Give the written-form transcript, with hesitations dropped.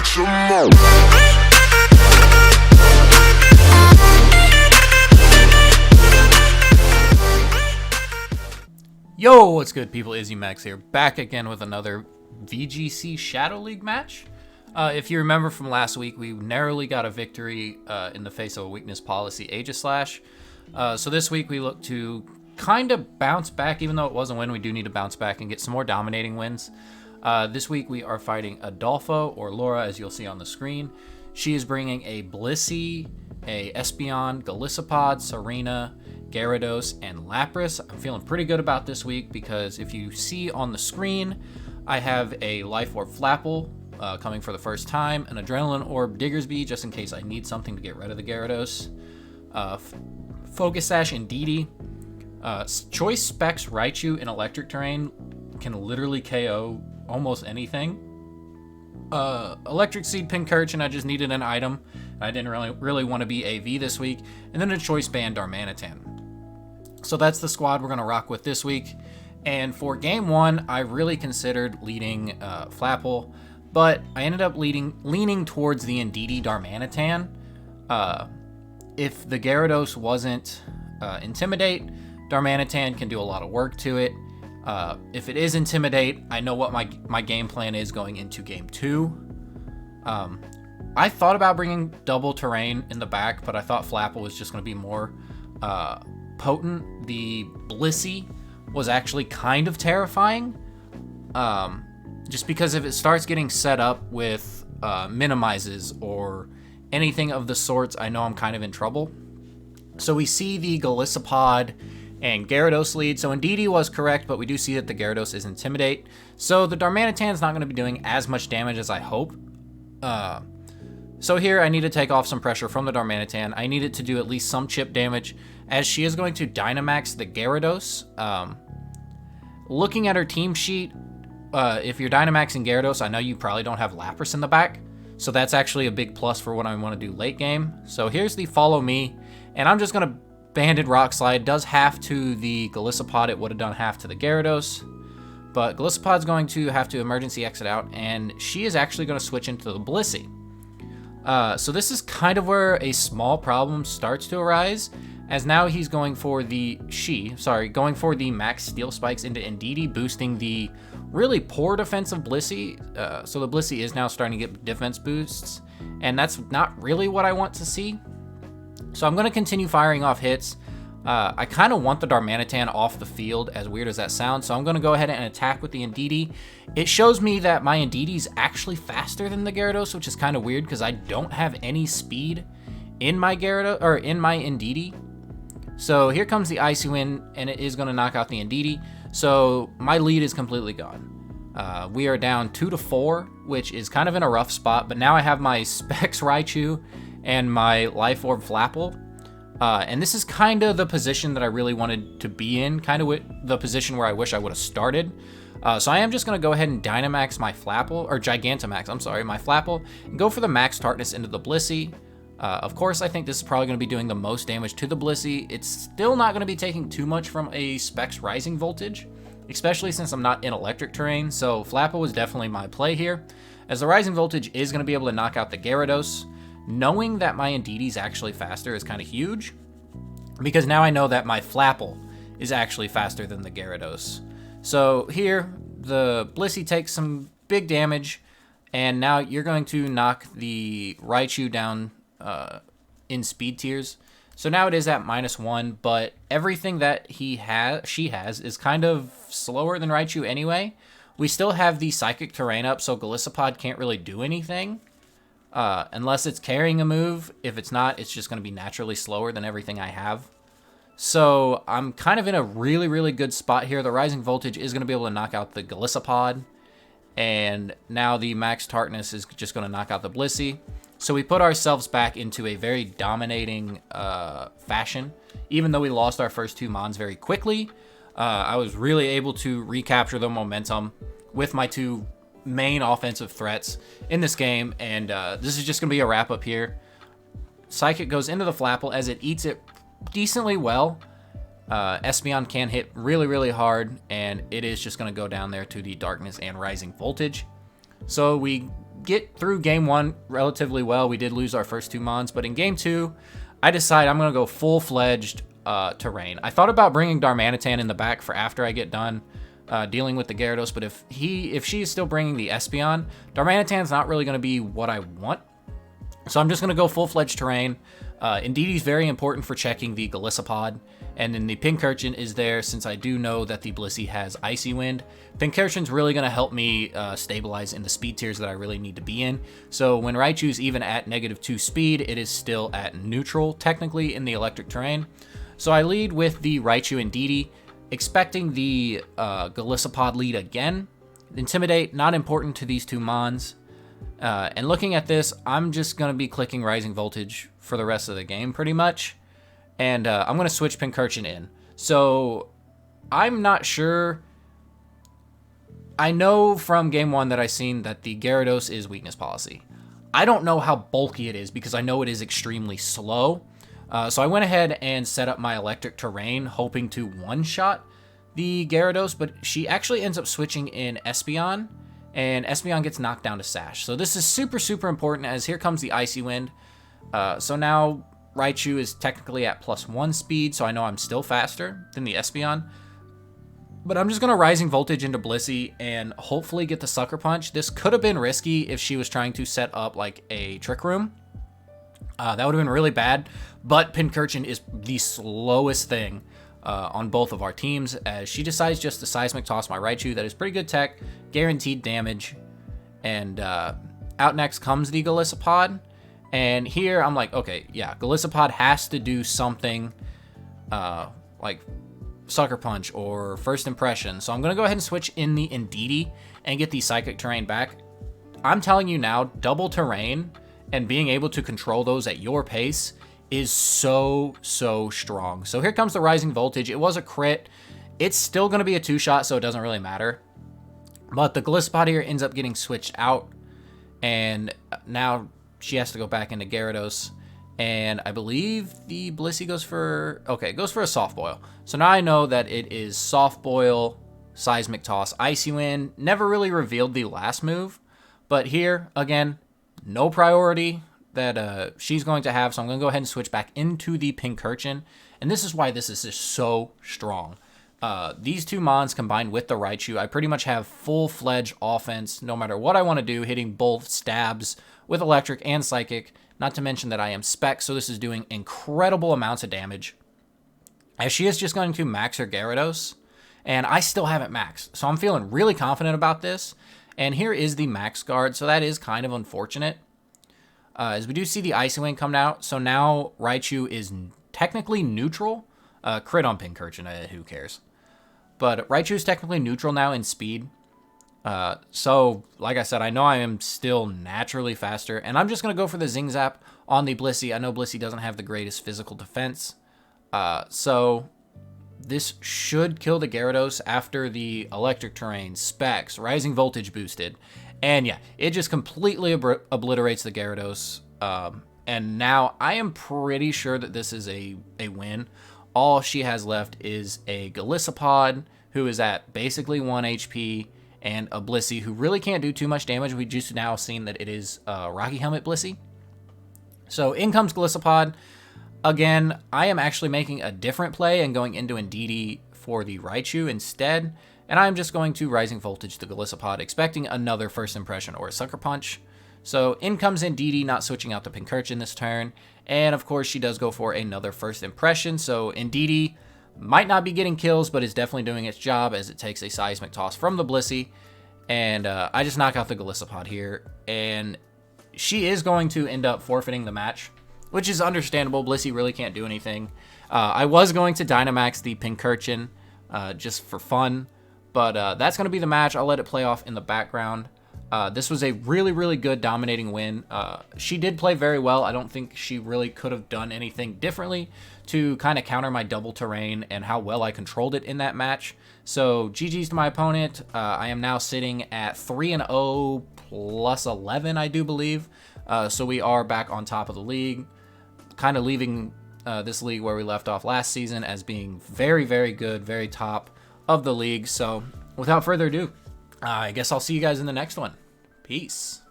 some more. Yo, what's good, people? Izzy Max here, back again with another VGC Shadow League match. If you remember from last week, we narrowly got a victory in the face of a weakness policy, Aegislash. So this week we look to kind of bounce back, even though it was a win, we do need to bounce back and get some more dominating wins. This week we are fighting Adolfo, or Laura, as you'll see on the screen. She is bringing a Blissey, a Espeon, Golisopod, Serena, Gyarados, and Lapras. I'm feeling pretty good about this week because if you see on the screen, I have a Life Orb Flapple coming for the first time, an Adrenaline Orb Diggersby just in case I need something to get rid of the Gyarados, Focus Sash and Indeedee. Choice Specs Raichu in electric terrain can literally KO almost anything. Electric Seed Pincurchin, I just needed an item. I didn't really want to be AV this week. And then a Choice Band Darmanitan. So that's the squad we're going to rock with this week. And for game one, I really considered leading Flapple, but I ended up leaning towards the Indeedee Darmanitan. If the Gyarados wasn't Intimidate, Darmanitan can do a lot of work to it. If it is Intimidate, I know what my game plan is going into game two. I thought about bringing double terrain in the back, but I thought Flapple was just going to be more potent. The Blissey was actually kind of terrifying, just because if it starts getting set up with minimizes or anything of the sorts, I know I'm kind of in trouble. So we see the Golisopod and Gyarados lead. So Indeedee was correct, but we do see that the Gyarados is Intimidate. So the Darmanitan is not going to be doing as much damage as I hope. So here I need to take off some pressure from the Darmanitan. I need it to do at least some chip damage, as she is going to Dynamax the Gyarados. Looking at her team sheet, if you're Dynamaxing Gyarados, I know you probably don't have Lapras in the back. So that's actually a big plus for what I want to do late game. So here's the Follow Me, and I'm just going to Banded Rock Slide. Does half to the Golisopod. It would have done half to the Gyarados. But Golisopod's going to have to emergency exit out, and she is actually going to switch into the Blissey. So this is kind of where a small problem starts to arise, as now he's going for the max Steel Spikes into Indeedee, boosting the really poor defensive Blissey. So the Blissey is now starting to get defense boosts, and that's not really what I want to see. So I'm going to continue firing off hits. I kind of want the Darmanitan off the field, as weird as that sounds, so I'm going to go ahead and attack with the Indeedee. It shows me that my Indeedee is actually faster than the Gyarados, which is kind of weird because I don't have any speed in my Gyarados or in my Indeedee. So here comes the Icy Wind, and it is going to knock out the Indeedee. So my lead is completely gone. We are down 2-4, which is kind of in a rough spot, but now I have my Specs Raichu and my Life Orb Flapple. And this is kind of the position that I really wanted to be in, kind of the position where I wish I would have started. So I am just going to go ahead and Dynamax my Flapple, or Gigantamax, my Flapple, and go for the Max Tartness into the Blissey. Of course, I think this is probably going to be doing the most damage to the Blissey. It's still not going to be taking too much from a Specs Rising Voltage, especially since I'm not in electric terrain, so Flapple was definitely my play here, as the Rising Voltage is going to be able to knock out the Gyarados. Knowing that my Indeedee is actually faster is kind of huge, because now I know that my Flapple is actually faster than the Gyarados. So here, the Blissey takes some big damage, and now you're going to knock the Raichu down in speed tiers. So now it is at -1, but everything that she has is kind of slower than Raichu anyway. We still have the Psychic Terrain up, so Golisopod can't really do anything. Unless it's carrying a move. If it's not, it's just going to be naturally slower than everything I have. So I'm kind of in a really, really good spot here. The Rising Voltage is going to be able to knock out the Golisopod. And now the Max Tartness is just going to knock out the Blissey. So we put ourselves back into a very dominating fashion. Even though we lost our first two Mons very quickly, I was really able to recapture the momentum with my two main offensive threats in this game, and this is just going to be a wrap up here. Psychic goes into the Flapple as it eats it decently well. Espeon can hit really, really hard, and it is just going to go down there to the Darkness and Rising Voltage. So we get through game 1 relatively well. We did lose our first 2 mons, but in game 2, I decided I'm going to go full-fledged terrain. I thought about bringing Darmanitan in the back for after I get done dealing with the Gyarados, but if she is still bringing the Espeon, Darmanitan's not really going to be what I want. So I'm just going to go full-fledged terrain. Indeedee is very important for checking the Golisopod, and then the Pincurchin is there since I do know that the Blissey has Icy Wind. Pincurchin's really going to help me stabilize in the speed tiers that I really need to be in. So when Raichu's even at -2 speed, it is still at neutral, technically, in the electric terrain. So I lead with the Raichu Indeedee, expecting the Golisopod lead again. Intimidate, not important to these 2 mons. And looking at this, I'm just going to be clicking Rising Voltage for the rest of the game, pretty much. And I'm going to switch Pincurchin in. So I'm not sure. I know from game 1 that I've seen that the Gyarados is weakness policy. I don't know how bulky it is because I know it is extremely slow. So I went ahead and set up my electric terrain, hoping to one-shot the Gyarados, but she actually ends up switching in Espeon, and Espeon gets knocked down to Sash. So this is super, super important, as here comes the Icy Wind. So now Raichu is technically at +1 speed, so I know I'm still faster than the Espeon. But I'm just going to Rising Voltage into Blissey and hopefully get the Sucker Punch. This could have been risky if she was trying to set up like a Trick Room. That would have been really bad, but Pincurchin is the slowest thing on both of our teams, as she decides just to Seismic Toss my Raichu. That is pretty good tech, guaranteed damage, and out next comes the Golisopod, and here I'm like, okay, yeah, Golisopod has to do something like Sucker Punch or First Impression, so I'm going to go ahead and switch in the Indeedee and get the Psychic Terrain back. I'm telling you now, double terrain and being able to control those at your pace is so, so strong. So here comes the Rising Voltage. It was a crit. It's still going to be a 2-shot, so it doesn't really matter. But the Golisopod here ends up getting switched out, and now she has to go back into Gyarados. And I believe the Blissey goes for... okay, it goes for a Soft Boil. So now I know that it is Soft Boil, Seismic Toss, Icy Wind. Never really revealed the last move. But here, again, no priority that she's going to have. So I'm going to go ahead and switch back into the Pincurchin. And this is why this is just so strong. These 2 mons combined with the Raichu, I pretty much have full-fledged offense no matter what I want to do, hitting both stabs with Electric and Psychic. Not to mention that I am Spec, so this is doing incredible amounts of damage. As she is just going to max her Gyarados, and I still haven't maxed. So I'm feeling really confident about this. And here is the max guard, so that is kind of unfortunate. As we do see the Icy Wind come out, so now Raichu is technically neutral. Crit on Pincurchin, who cares? But Raichu is technically neutral now in speed. So, like I said, I know I am still naturally faster, and I'm just going to go for the Zing Zap on the Blissey. I know Blissey doesn't have the greatest physical defense, so this should kill the Gyarados after the Electric Terrain, Specs, Rising Voltage boosted, and yeah, it just completely obliterates the Gyarados, and now I am pretty sure that this is a win. All she has left is a Golisopod, who is at basically 1 HP, and a Blissey who really can't do too much damage. We just now seen that it is Rocky Helmet Blissey. So in comes Golisopod. Again, I am actually making a different play and going into Indeedee for the Raichu instead. And I'm just going to Rising Voltage the Golisopod, expecting another First Impression or a Sucker Punch. So in comes Indeedee, not switching out the Pincurchin this turn. And of course, she does go for another First Impression. So Indeedee might not be getting kills, but is definitely doing its job as it takes a Seismic Toss from the Blissey. And I just knock out the Golisopod here. And she is going to end up forfeiting the match, which is understandable. Blissey really can't do anything. I was going to Dynamax the Pincurchin just for fun, but that's going to be the match. I'll let it play off in the background. This was a really, really good dominating win. She did play very well. I don't think she really could have done anything differently to kind of counter my double terrain and how well I controlled it in that match. So GG's to my opponent. I am now sitting at 3-0 plus 11, I do believe. So we are back on top of the league, kind of leaving this league where we left off last season as being very, very good, very top of the league. So without further ado, I guess I'll see you guys in the next one. Peace.